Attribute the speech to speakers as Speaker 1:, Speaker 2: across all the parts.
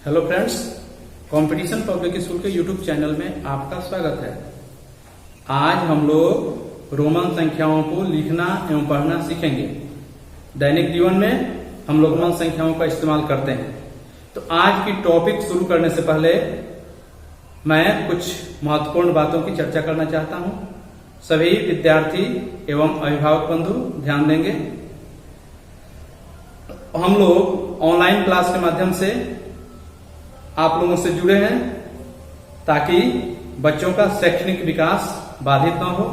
Speaker 1: Hello friends, competition public school के YouTube channel में आपका स्वागत है। आज हम लोग रोमन संख्याओं को लिखना एवं पढ़ना सीखेंगे। दैनिक जीवन में हम लोग रोमन संख्याओं का इस्तेमाल करते हैं। तो आज की टॉपिक शुरू करने से पहले मैं कुछ महत्वपूर्ण बातों की चर्चा करना चाहता हूं। सभी विद्यार्थी एवं अभिभावक बंधु ध्यान देंगे। हम लोग ऑनलाइन क्लास के माध्यम से आप लोगों से जुड़े हैं ताकि बच्चों का शैक्षणिक विकास बाधित न हो,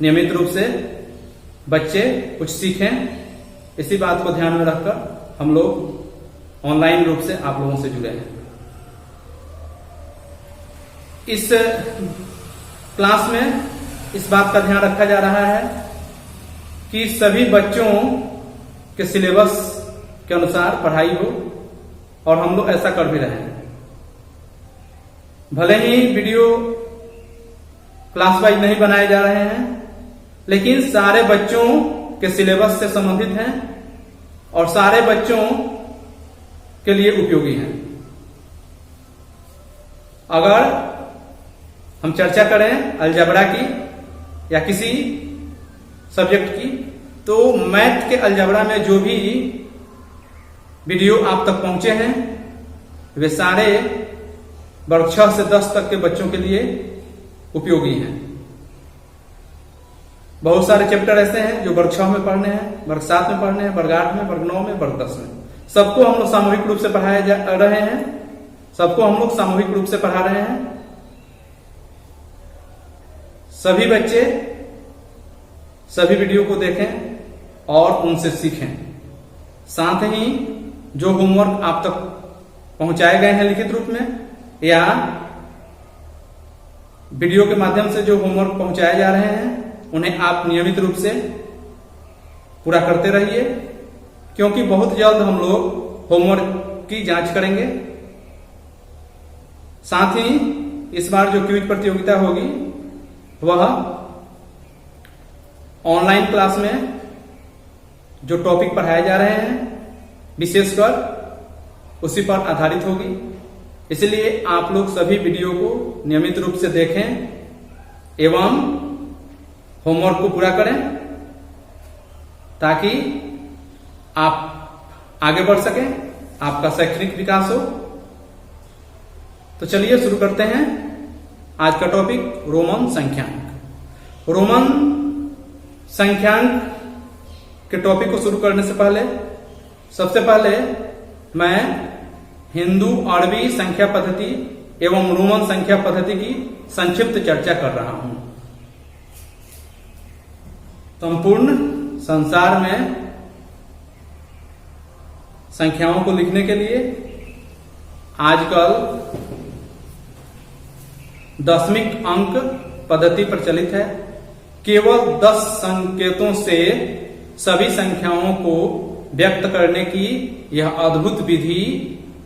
Speaker 1: नियमित रूप से बच्चे कुछ सीखें। इसी बात को ध्यान में रखकर हम लोग ऑनलाइन रूप से आप लोगों से जुड़े हैं। इस क्लास में इस बात का ध्यान रखा जा रहा है कि सभी बच्चों के सिलेबस के अनुसार पढ़ाई हो, और हम लोग ऐसा कर भी रहे हैं। भले ही वीडियो क्लास वाइज नहीं बनाए जा रहे हैं, लेकिन सारे बच्चों के सिलेबस से संबंधित हैं और सारे बच्चों के लिए उपयोगी हैं। अगर हम चर्चा करें अलजेब्रा की या किसी सब्जेक्ट की, तो मैथ के अलजेब्रा में जो भी वीडियो आप तक पहुंचे हैं वे सारे वर्ग 6 से 10 तक के बच्चों के लिए उपयोगी हैं। बहुत सारे चैप्टर ऐसे हैं जो वर्ग 6 में पढ़ने हैं, वर्ग 7 में पढ़ने हैं, वर्ग 8 में, वर्ग 9 में, वर्ग 10 में। सबको हम लोग सामूहिक रूप से पढ़ाए जा रहे हैं। सबको हम लोग सामूहिक रूप से पढ़ा रहे हैं। सभी बच्चे सभी वीडियो को देखें और उनसे सीखें। साथ ही जो होमवर्क आप तक पहुंचाए गए हैं लिखित रूप में या वीडियो के माध्यम से जो होमवर्क पहुंचाए जा रहे हैं, उन्हें आप नियमित रूप से पूरा करते रहिए, क्योंकि बहुत जल्द हम लोग होमवर्क की जांच करेंगे। साथ ही इस बार जो क्विज प्रतियोगिता होगी वह ऑनलाइन क्लास में जो टॉपिक पढ़ाए जा रहे हैं विशेषकर उसी पर आधारित होगी। इसलिए आप लोग सभी वीडियो को नियमित रूप से देखें एवं होमवर्क को पूरा करें ताकि आप आगे बढ़ सकें, आपका शैक्षणिक विकास हो। तो चलिए शुरू करते हैं आज का टॉपिक रोमन संख्यांक। रोमन संख्यांक के टॉपिक को शुरू करने से पहले सबसे पहले मैं हिंदू अरबी संख्या पद्धति एवं रोमन संख्या पद्धति की संक्षिप्त चर्चा कर रहा हूं। संपूर्ण संसार में संख्याओं को लिखने के लिए आजकल दशमिक अंक पद्धति प्रचलित है। केवल 10 संकेतों से सभी संख्याओं को व्यक्त करने की यह अद्भुत विधि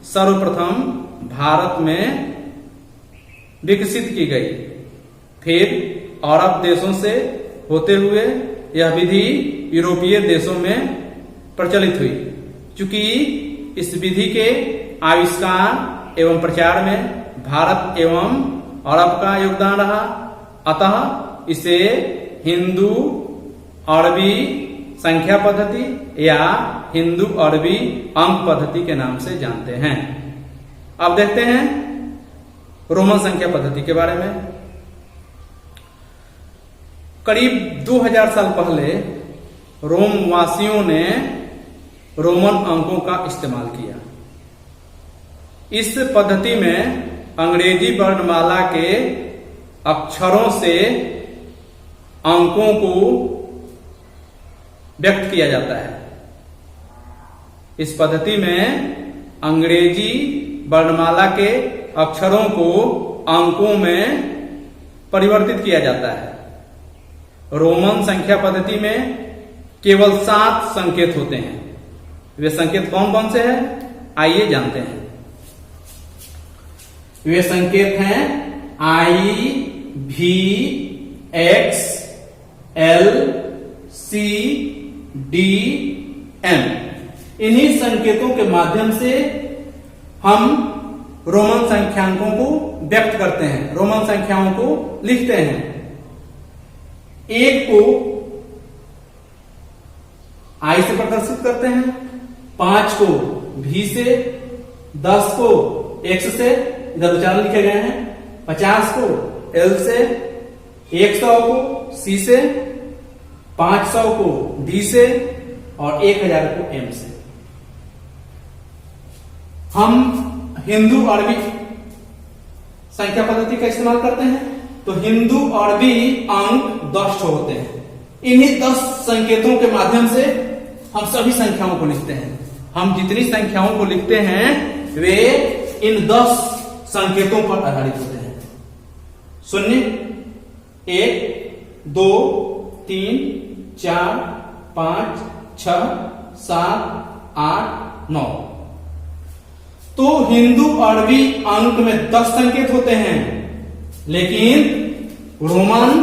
Speaker 1: सर्वप्रथम भारत में विकसित की गई। फिर अरब देशों से होते हुए यह विधि यूरोपीय देशों में प्रचलित हुई। चूंकि इस विधि के आविष्कार एवं प्रचार में भारत एवं अरब का योगदान रहा, अतः इसे हिंदू अरबी संख्या पद्धति या हिंदू अरबी अंक पद्धति के नाम से जानते हैं। अब देखते हैं रोमन संख्या पद्धति के बारे में। करीब 2000 साल पहले रोम वासियों ने रोमन अंकों का इस्तेमाल किया। इस पद्धति में अंग्रेजी वर्णमाला के अक्षरों से अंकों को व्यक्त किया जाता है। इस पद्धति में अंग्रेजी वर्णमाला के अक्षरों को अंकों में परिवर्तित किया जाता है। रोमन संख्या पद्धति में केवल 7 संकेत होते हैं। वे संकेत कौन कौन से हैं, आइए जानते हैं। वे संकेत हैं I, V, X, L, C, D, M। इन्हीं संकेतों के माध्यम से हम रोमन संख्यांकों को व्यक्त करते हैं, रोमन संख्याओं को लिखते हैं। 1 को I से प्रदर्शित करते हैं, 5 को V से, 10 को X से, इधर उच्चारण लिखे गए हैं, 50 को L से, 100 को C से, 500 को D से और 1000 को M से। हम हिंदू अरबी संख्या पद्धति का इस्तेमाल करते हैं, तो हिंदू अरबी अंक 10 होते हैं। इन्हीं 10 संकेतों के माध्यम से हम सभी संख्याओं को लिखते हैं। हम जितनी संख्याओं को लिखते हैं वे इन 10 संकेतों पर आधारित होते हैं। 0, 1, 2, 3, 4, 5, 6, 7, 8, 9। तो हिंदू अरबी अंक में 10 संकेत होते हैं, लेकिन रोमन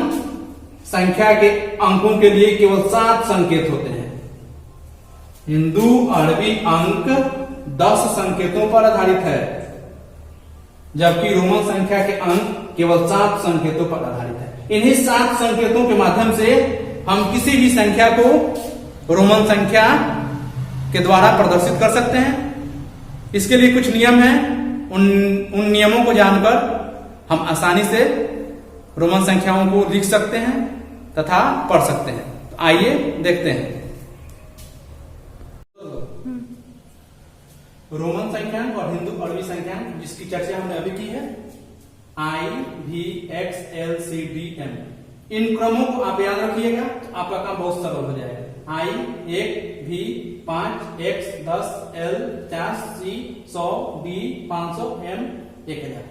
Speaker 1: संख्या के अंकों के लिए केवल 7 संकेत होते हैं। हिंदू अरबी अंक 10 संकेतों पर आधारित है, जबकि रोमन संख्या के अंक केवल 7 संकेतों पर आधारित है। इन्हीं 7 संकेतों के माध्यम से हम किसी भी संख्या को रोमन संख्या के द्वारा प्रदर्शित कर सकते हैं। इसके लिए कुछ नियम हैं, उन नियमों को जानकर हम आसानी से रोमन संख्याओं को लिख सकते हैं तथा पढ़ सकते हैं। तो आइए देखते हैं। रोमन संख्यांक और हिंदू अरबी संख्यांक जिसकी चर्चा हमने अभी की है, I, V, X, L, C, D, M। इन क्रमों को आप याद रखिएगा तो आपका काम बहुत सरल हो जाएगा। I 1, V 5, X 10, L 50, C 100, D 500, M 1000।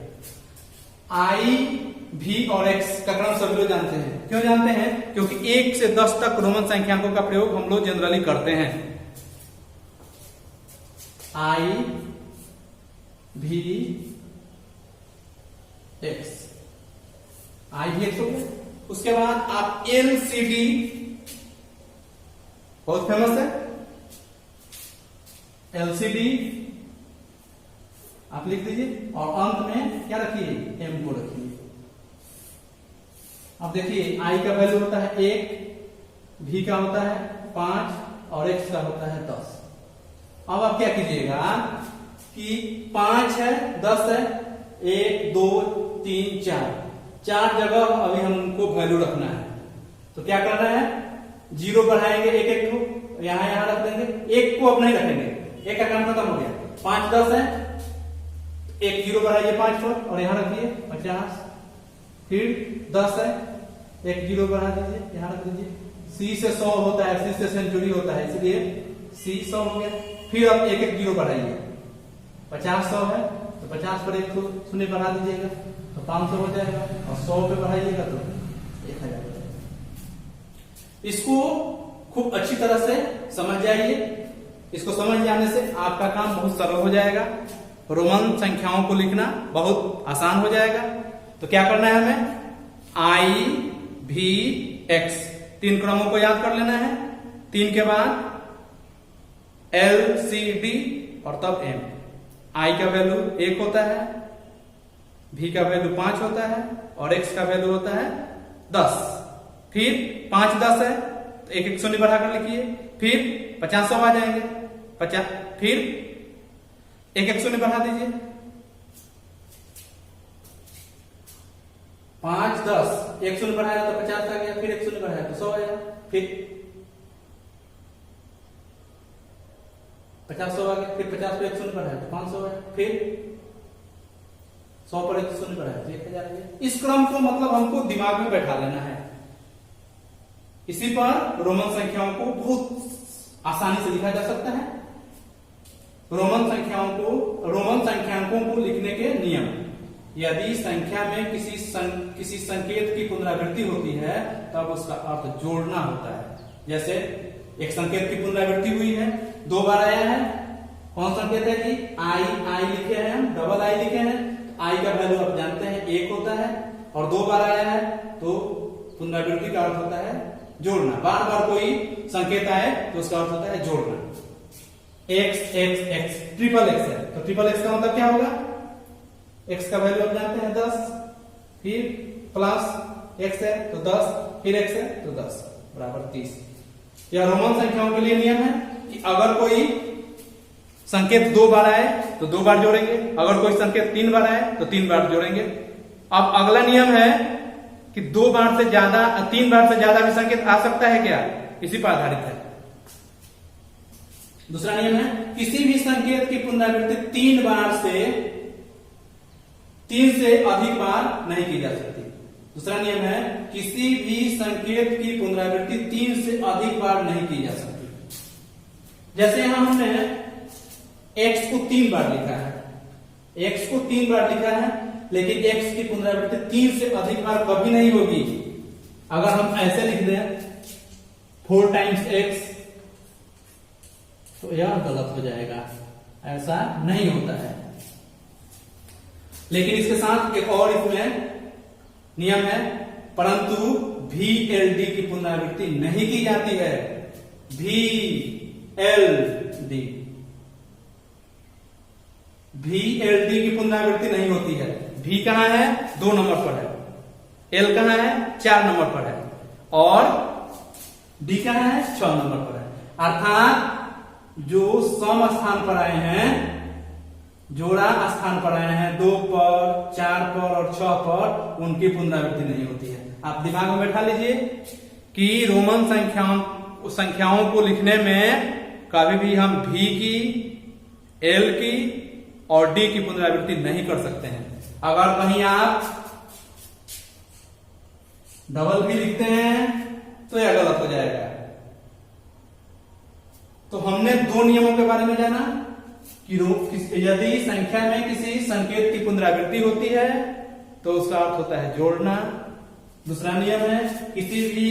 Speaker 1: I, V और X का क्रम सभी लोग जानते हैं। क्यों जानते हैं? क्योंकि 1 से 10 तक रोमन संख्यांकों का प्रयोग हम लोग जनरली करते हैं। I, V, X, I भी X हो गया। उसके बाद आप LCD बहुत फेमस है, LCD आप लिख दीजिए और अंत में क्या रखिए, M को रखिए। अब देखिए I का वैल्यू होता है 1, V का होता है 5 और X का होता है 10। अब आप क्या कीजिएगा कि 5 है, 10 है, 1, 2, 3, 4 जगह अभी हमको वैल्यू रखना है। तो क्या करना है, 0 बढ़ाएंगे एक को, यहां रख देंगे, 1 को अब नहीं रखेंगे, 1 का काम खत्म हो गया। 5, 10 है, 1 0 बढ़ाइए 5 पर और यहां रखिए 50। फिर 10 है, 1 0 बढ़ा दीजिए, यहां रख दीजिए। C से 100 होता है, C से सेंचुरी होता है, इसलिए C 100 हो गया। फिर अब 1 0 बढ़ाइए, 50 100 है तो 50 पर 1 शून्य बढ़ा दीजिएगा तो 500 हो जाएगा, और 100 पे बढ़ाइएगा तो 1000 हो जाएगा। इसको खूब अच्छी तरह से समझ जाइए। इसको समझ जाने से आपका काम बहुत सरल हो जाएगा, रोमन संख्याओं को लिखना बहुत आसान हो जाएगा। तो क्या करना है हमें, I, V, X 3 क्रमों को याद कर लेना है। 3 के बाद L, C, D और तब M। I का वैल्यू 1 होता है, V का वैल्यू 5 होता है और X का वैल्यू होता है 10। फिर 5 10 है तो 1 1 शून्य बढ़ाकर लिखिए। फिर 50 100 आ जाएंगे, 50 फिर 1 1 शून्य बढ़ा दीजिए। 5 10 1 शून्य बढ़ाया तो 50 आ गया, फिर 1 शून्य बढ़ाया तो 100 आया, फिर 50 100 आ गया, फिर 50 पे 1 शून्य बढ़ाया तो 500 आया, फिर 100 पर 1 शून्य बढ़ाया तो 1000 आ गया। इस क्रम को मतलब हमको दिमाग में बैठा लेना है। इसी पर रोमन संख्याओं को बहुत आसानी से लिखा जा सकता है। रोमन संख्यांकों को लिखने के नियम, यदि संख्या में किसी संकेत की पुनरावृत्ति होती है तब उसका अर्थ जोड़ना होता है। जैसे एक संकेत की पुनरावृत्ति हुई है, 2 बार आया है, कौन संकेत है जी, I लिखे हैं हम, डबल I लिखे हैं। I का वैल्यू आप जानते हैं 1 होता है, और 2 बार आया है तो पुनरावृत्ति का अर्थ होता है जोड़ना। बार बार कोई संकेत आए तो उसका अर्थ होता है जोड़ना। X X X triple X है तो ट्रिपल X का मतलब क्या होगा, x का वैल्यू आप जानते हैं 10, फिर प्लस x है तो 10, फिर x है तो 10 बराबर 30। यह रोमन संख्याओं के लिए नियम है कि अगर कोई संकेत 2 बार आए तो 2 बार जोड़ेंगे, अगर कोई संकेत 3 बार आए तो 3 बार जोड़ेंगे। अब अगला नियम है कि 2 बार से ज्यादा, 3 बार से ज्यादा भी संकेत आ सकता है क्या, इसी पर आधारित है। दूसरा नियम है किसी भी संकेत की पुनरावृत्ति 3 से अधिक बार नहीं की जा सकती। दूसरा नियम है किसी भी संकेत की पुनरावृत्ति 3 से अधिक बार नहीं की जा सकती। जैसे यहां हमने x को 3 बार लिखा है, x को 3 बार लिखा है, लेकिन x की पुनरावृत्ति 3 से अधिक बार कभी नहीं होगी। अगर हम ऐसे लिख दें 4 टाइम्स x तो यह गलत हो जाएगा, ऐसा नहीं होता है। लेकिन इसके साथ एक और इसमें नियम है, परंतु VLD की पुनरावृत्ति नहीं की जाती है। VLD की पुनरावृत्ति नहीं होती है। V कहां है, 2 नंबर पर है, L कहां है, 4 नंबर पर है, और D कहां है, 6 नंबर पर है। अर्थात जो सम स्थान पर आए हैं, जोड़ा स्थान पर आए हैं, 2 पर, 4 पर और 6 पर, उनकी पुनरावृत्ति नहीं होती है। आप दिमाग में बैठा लीजिए कि रोमन संख्याओं को लिखने में कभी भी हम V की, L की और D की पुनरावृत्ति नहीं कर सकते हैं। अगर कहीं आप डबल भी लिखते हैं तो यह गलत हो जाएगा। तो हमने 2 नियमों के बारे में जाना कि यदि संख्या में किसी संकेत की पुनरावृत्ति होती है तो उसका अर्थ होता है जोड़ना। दूसरा नियम है किसी भी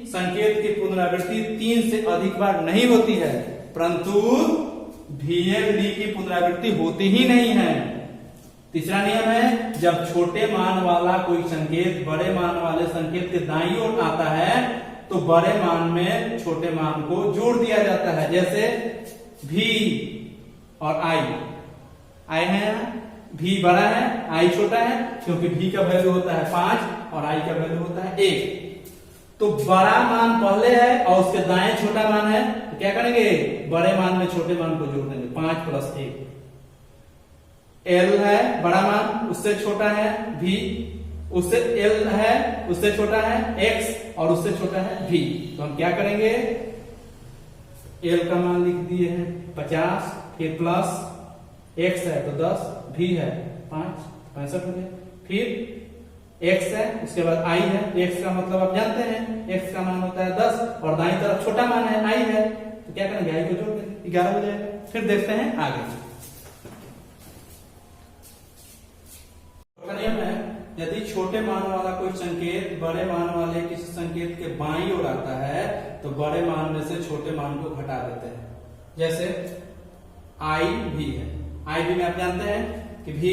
Speaker 1: संकेत की पुनरावृत्ति 3 से अधिक बार नहीं होती है, परंतु VLD की पुनरावृत्ति होती ही नहीं है। तीसरा नियम है जब छोटे मान वाला कोई संकेत बड़े मान वाले संकेत के दाईं ओर आता है तो बड़े मान में छोटे मान को जोड़ दिया जाता है। जैसे V और I है, V बड़ा है, I छोटा है, क्योंकि V का वैल्यू होता है 5 और I का वैल्यू होता है 1। तो बड़ा मान पहले है और उसके दाएं छोटा मान है, तो क्या करेंगे, बड़े मान में छोटे मान को जोड़ देंगे, 5 + 1। L है बड़ा मान, उससे छोटा है V, उससे L है, उससे छोटा है X और उससे छोटा है V। तो हम क्या करेंगे, L का मान लिख दिए हैं 50, फिर प्लस X है तो 10, V है 5, 65 हो गया, फिर X है, उसके बाद I है, X का मतलब आप जानते हैं, X का मान होता है 10 और दाईं तरफ छोटा मान है I है, तो क्या करेंगे, I को जोड़ देंगे, 11 हो जाएगा। फिर देखते हैं आगे। नियम है यदि छोटे मान वाला कोई संकेत बड़े मान वाले किसी संकेत के बाईं ओर आता है तो बड़े मान में से छोटे मान को घटा देते हैं। जैसे IV है, IV में आप जानते हैं कि V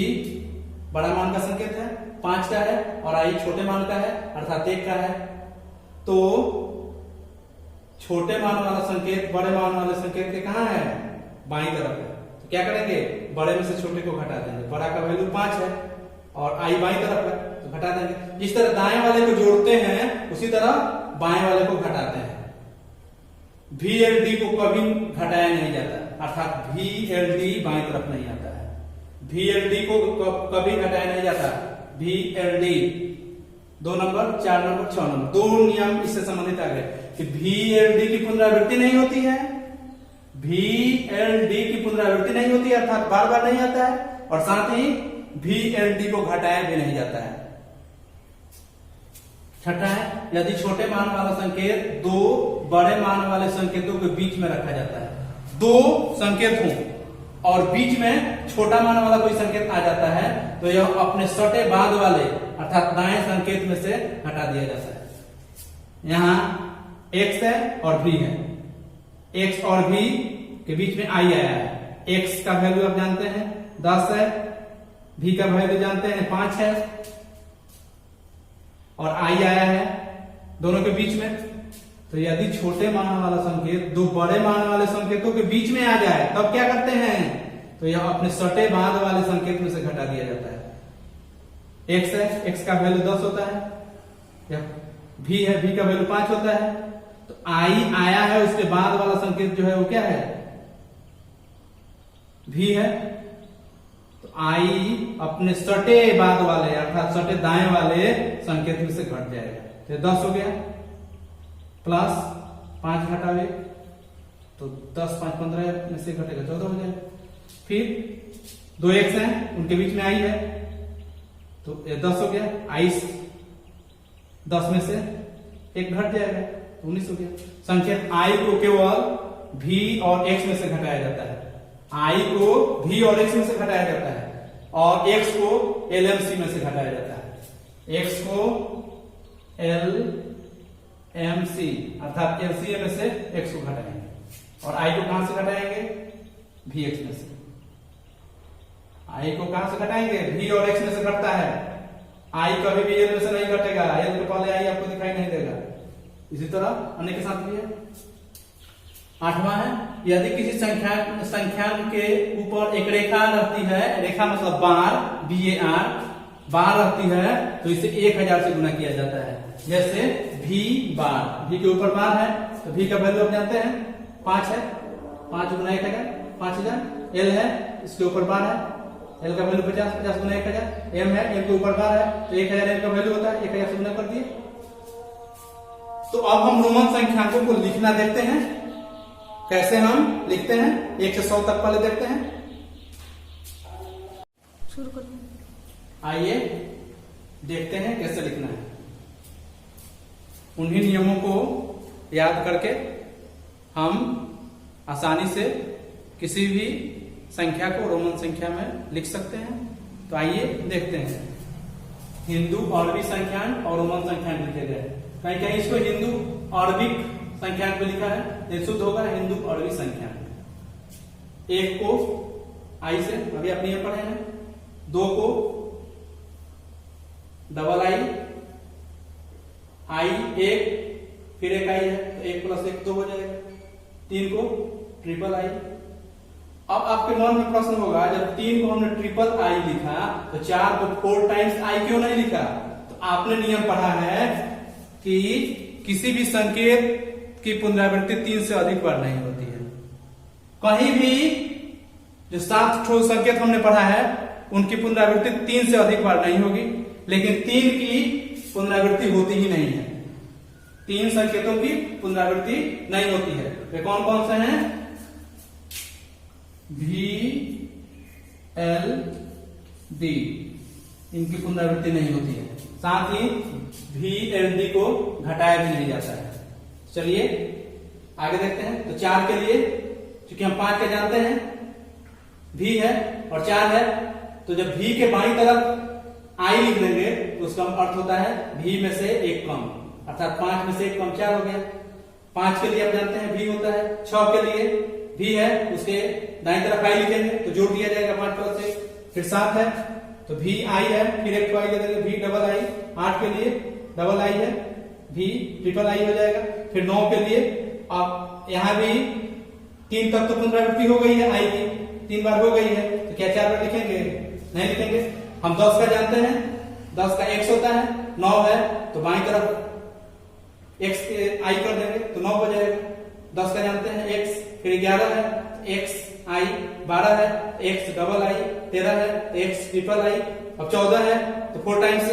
Speaker 1: बड़ा मान का संकेत है, 5 का है, और I छोटे मान का है अर्थात 1 का है। तो छोटे मान वाला संकेत बड़े मान वाले संकेत के कहां है, बाईं तरफ है। तो क्या करेंगे, बड़े में से छोटे को घटा देंगे, बड़ा का वैल्यू 5 है और I बाईं तरफ है तो घटा देंगे। जिस तरह दाएं वाले को जोड़ते हैं उसी तरह बाएं वाले को घटाते हैं। VLD को कभी घटाया नहीं जाता, अर्थात VLD बाईं तरफ नहीं आता है। VLD को कभी घटाया नहीं जाता, VLD 2 नंबर, 4 नंबर, 6 नंबर, 2 नियम इससे संबंधित आ गए कि VLD की पुनरावृत्ति नहीं होती है, VLD की पुनरावृत्ति नहीं होती है अर्थात बार बार नहीं आता है, और साथ ही VLD को घटाया भी नहीं जाता है। छठा है यदि छोटे मान वाला संकेत 2 बड़े मान वाले संकेतों के बीच में रखा जाता है। 2 संकेत हों और बीच में छोटा मान वाला कोई संकेत आ जाता है तो यह अपने सटे बाद वाले अर्थात दाएं संकेत में से हटा दिया जाता है। यहां X है और V है, X और V के बीच में I आया है। X का वैल्यू आप जानते हैं 10 है, V का वैल्यू जानते हैं 5 है, और I आया है दोनों के बीच में। तो यदि छोटे मान वाला संकेत 2 बड़े मान वाले संकेतों के बीच में आ जाए तब क्या करते हैं, तो यह अपने सटे बाद वाले संकेत में से घटा दिया जाता है। x है, x का वैल्यू 10 होता है, या v है, v का वैल्यू 5 होता है। तो i आया है, उसके बाद वाला संकेत जो है वो क्या है, v है। तो i अपने सटे बाद वाले अर्थात सटे दाएं वाले संकेत में से घट जाएगा। तो 10 हो गया, प्लस 5 घटावे तो 10 5 15 में से घटेगा 14 हो जाएगा। फिर 2 x हैं, उनके बीच में i है, तो 10 हो गया, i 10 में से 1 घट जाएगा, 19 हो गया। संकेत i को केवल v और x में से घटाया जाता है, i को v और x में से घटाया जाता है, और x को LMC में से घटाया जाता है। x को LMC अर्थात LCM में से x को घटाएंगे, और i को कहां से घटाएंगे, vx में से। i को कहां से घटाएंगे, v और x में से घटता है, i कभी भी l में से नहीं घटेगा, l के पहले i आपको दिखाई नहीं देगा। इसी तरह अन्य के साथ भी है। 8वां है, यदि किसी संख्याक के ऊपर एक रेखा रहती है, रेखा मतलब बार, BAR बार रहती है, तो इसे 1000 से गुना किया जाता है। जैसे v बार, v के ऊपर बार है, तो v का वैल्यू आप जानते हैं 5 है, 5 गुना 1000 5000। l है, इसके ऊपर बार है, l का वैल्यू 50, 50 गुना 1000। m है, m के ऊपर बार है, तो 1000 m का वैल्यू होता है, 1000 से गुना कर दिए। तो अब हम रोमन संख्याकों को लिखना देखते हैं, कैसे हम लिखते हैं, 1 से 100 तक पहले देखते हैं।
Speaker 2: शुरू करो।
Speaker 1: आइए देखते हैं कैसे लिखना है। उन्हीं नियमों को याद करके हम आसानी से किसी भी संख्या को रोमन संख्या में लिख सकते हैं। तो आइए देखते हैं। हिंदू अरबी संख्यान और रोमन संख्यान लिखे गए, कहीं कहीं इसको हिंदू अरबिक संख्यान पे लिखा है, ये शुद्ध होगा हिंदू अरबी संख्यान। 1 को आई से अभी अपने ये पढ़े हैं, 2 को डबल आई 1 फिर एक आई है, तो 1 + 1 2 हो जाएगा। 3 को ट्रिपल आई। अब आपके मन में प्रश्न होगा, जब 3 को हमने ट्रिपल आई लिखा तो 4 को 4 टाइम्स आई क्यों नहीं लिखा? तो आपने नियम पढ़ा है कि किसी भी संकेत की पुनरावृत्ति 3 से अधिक बार नहीं होती है। कहीं भी जो 7 ठो संकेत हमने पढ़ा है उनकी पुनरावृत्ति 3 से अधिक बार नहीं होगी, लेकिन 3 की पुनरावृत्ति होती ही नहीं है। 3 संकेतों की पुनरावृत्ति नहीं होती है। वे कौन कौन से हैं? V L D, इनकी पुनरावृत्ति नहीं होती है। साथ ही V L D को घटाया भी नहीं जाता है। चलिए आगे देखते हैं। तो 4 के लिए, क्योंकि हम 5 के जानते हैं V है और 4 है, तो जब V के बाईं तरफ I लिख देंगे तो उसका अर्थ होता है V में से 1 कम, अर्थात 5 में से 1 कम 4 हो गया। 5 के लिए आप जानते हैं V होता है। 6 के लिए V है, उसके दाईं तरफ I लिखेंगे तो जोड़ दिया जाएगा 5 + 1। फिर 7 है तो V I है, फिर एक I ले देंगे V डबल I। 8 के लिए डबल I है, V ट्रिपल I हो जाएगा। फिर 9 के लिए अब यहाँ भी 3 तक तो पुनरावृत्ति हो गई है, I की 3 बार हो गई है, तो क्या 4 बार लिखेंगे? नहीं लिखेंगे। हम 10 का जानते हैं, 10 का x होता है, 9 है तो बाईं तरफ x के I कर देंगे तो 9 हो जाएगा। 10 का जानते हैं x, फिर 11 है x I, 12 है x डबल I, 13 है x ट्रिपल I। अब 14 है तो 4 टाइम्स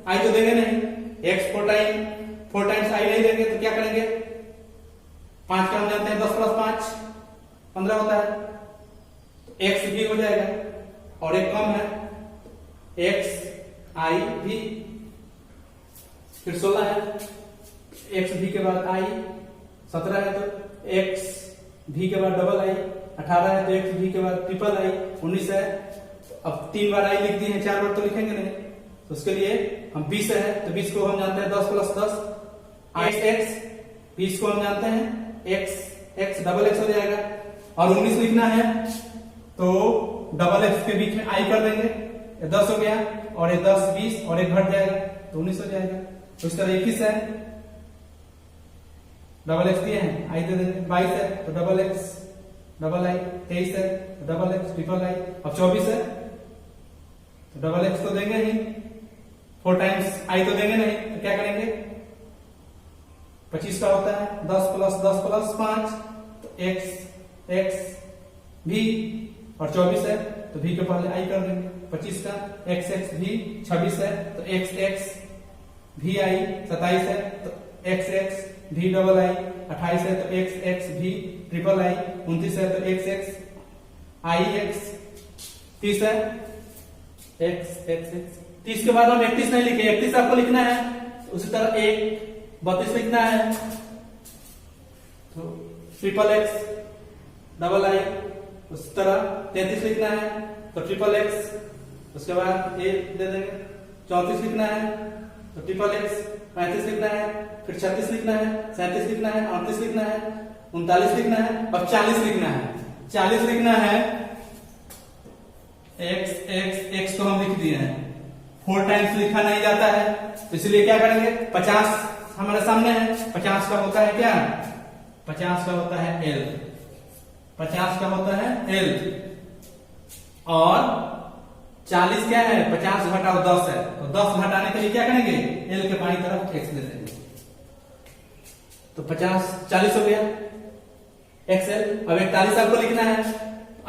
Speaker 1: I तो देंगे नहीं, x 4 टाइम्स I नहीं देंगे तो क्या करेंगे? 5 का हम जानते हैं 10 + 5 15 होता है, तो x भी हो जाएगा और एक कम है x I भी। फिर 16 है x भी के बाद I, 17 है तो x भी के बाद डबल I, 18 है तो x भी के बाद ट्रिपल I, 19 है अब 3 बार I लिख दिए हैं, 4 बार तो लिखेंगे नहीं, तो उसके लिए हम 20 है तो 20 को हम जानते हैं 10 + 10 x। 20 को हम जानते हैं x डबल x हो जाएगा। और 19 लिखना है तो डबल x के बीच में I कर देंगे, 10 हो गया और ये 10 20 और एक घट जाएगा तो 19 हो जाएगा। तो इस तरह 21 है, डबल x दिए हैं I दे देंगे। 22 है तो डबल x डबल I, 23 है तो डबल x ट्रिपल I। अब 24 है तो डबल x तो देंगे ही, 4 टाइम्स आई तो देंगे नहीं, तो क्या करेंगे 25 का होता है 10 + 5, तो x भी, और 24 है तो v के पहले i कर देंगे। 25 का x v 26 है तो x v i, 27 है तो x v डबल i, 28 है तो x v ट्रिपल i, 29 है तो x i x, 30 है x 30 के बाद हम 31 नहीं लिखे, 31 आपको लिखना है। उसी तरह 32 लिखना है तो ट्रिपल x डबल i, उस तरह 33 लिखना है तो ट्रिपल x, उसके बाद a दे देंगे। 34 लिखना है तो ट्रिपल x, 35 लिखना है, फिर 36 लिखना है, 37 लिखना है, 38 लिखना है, 39 लिखना है और 40 लिखना है। 40 लिखना है x तो हम लिख दिए हैं, 4 टाइम्स लिखा नहीं जाता है, इसलिए क्या करेंगे 50 हमारे सामने है, 50 का होता है क्या, 50 का होता है L, 50 का होता है L, और 40 क्या है 50 घटाओ 10 है, तो 10 घटाने के लिए क्या करेंगे L के बाईं तरफ x दे देंगे, तो 50 40 हो गया XL। अब 41 आपको लिखना है,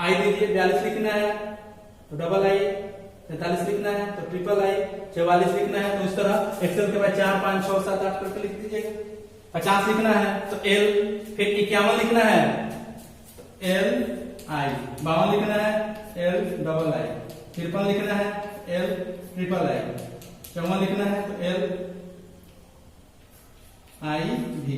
Speaker 1: i दीजिए, 42 लिखना है तो डबल i, 43 लिखना है तो ट्रिपल i, 44 लिखना है तो इस तरह एक्सेल के बाद 4 5 6 7 8 करके लिख दीजिएगा। 50 लिखना है तो L, फिर 51 लिखना है तो L i, 52 लिखना है L डबल i, 53 लिखना है L ट्रिपल i, 54 लिखना है तो L i v,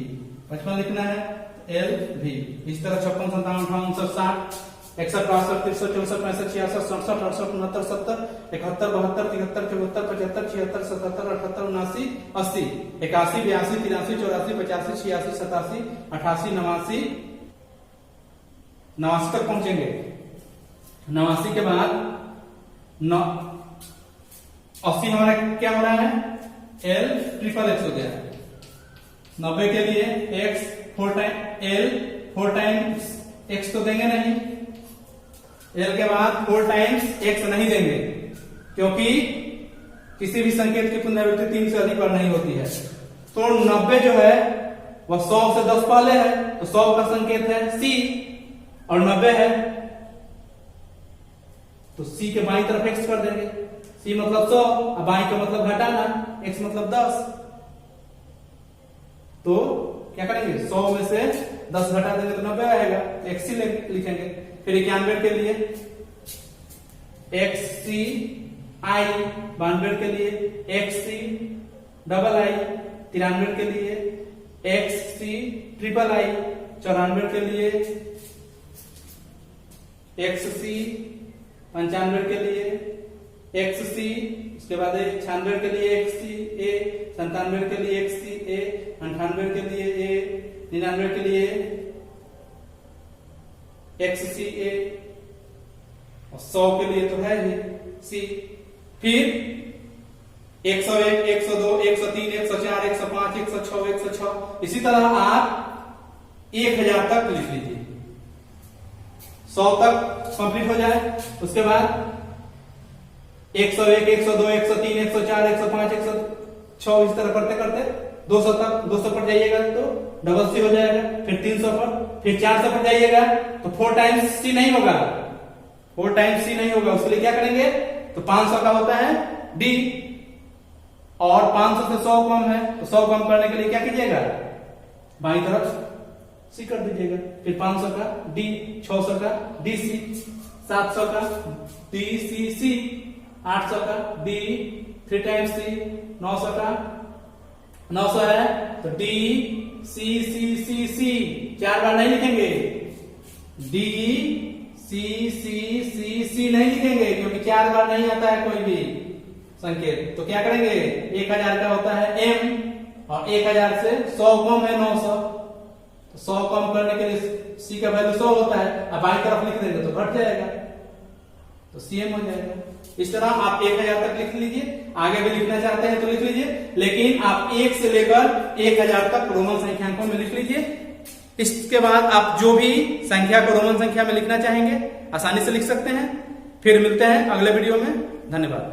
Speaker 1: 55 लिखना है तो L v। इस तरह 56 57 58 60 61 62 63 64 65 66 67 68 69 70 71 72 73 74 75 76 77 78 79 80 81 82 83 84 85 86 87 88 89 89 तक पहुंचेंगे। 89 के बाद 80 हमारा क्या हो रहा है L ट्रिपल x हो गया। 90 के लिए x 4 time L 4 times x तो देंगे नहीं, L के बाद 4 टाइम्स x नहीं देंगे, क्योंकि किसी भी संकेत की पुनरावृत्ति 3 से अधिक बार नहीं होती है। तो 90 जो है वह 100 से 10 पहले है, तो 100 का संकेत है C, और 90 है तो C के बाईं तरफ x कर देंगे। C मतलब 100, और बाईं का मतलब घटाना, x मतलब 10, तो क्या करेंगे 100 में से 10 घटा देंगे तो 90 आएगा, तो XC लिखेंगे। फिर 91 के लिए XC I, 92 के लिए XC डबल I, 93 के लिए XC ट्रिपल I, 94 के लिए XC, 95 के लिए XC, उसके बाद 96 के लिए XC A, 97 के लिए XC A, 98 के लिए A, 99 के लिए XC A, और 100 के लिए तो है ही C। फिर 101, 102, 103, 104, 105, 106, 106, इसी तरह आप 1000 तक लिख लीजिए, 100 तक कंप्लीट हो जाए। उसके बाद 101, 102, 103, 104, 105, 106, इस तरह करते करते 200 तक, 200 पर जाइएगा तो डबल C हो जाएगा, फिर 300 पर, फिर 400 पर जाइएगा तो 4 टाइम्स C नहीं होगा, 4 टाइम्स C नहीं होगा, उसके लिए क्या करेंगे तो 500 का होता है D, और 500 से 100 कम है तो 100 कम करने के लिए क्या कीजिएगा बाईं तरफ C कर दीजिएगा। फिर 500 का D, 600 का DC, 700 का DCC, 800 का D 3 टाइम्स C, 900 का 900 है तो D C C C C, 4 बार नहीं लिखेंगे, D C C C C नहीं लिखेंगे क्योंकि 4 बार नहीं आता है कोई भी संकेत। तो क्या करेंगे 1000 का होता है M, और 1000 से 100 कम है 900, तो 100 कम करने के लिए C का वैल्यू 100 होता है, अब बाईं तरफ लिख देंगे तो घट जाएगा, तो CM हो जाएगा। इस तरह आप 1000 तक लिख लीजिए, आगे भी लिखना चाहते हैं तो लिख लीजिए, लेकिन आप 1 से लेकर 1000 तक रोमन संख्यांकों में लिख लीजिए। इसके बाद आप जो भी संख्या को रोमन संख्या में लिखना चाहेंगे आसानी से लिख सकते हैं। फिर मिलते हैं अगले वीडियो में, धन्यवाद।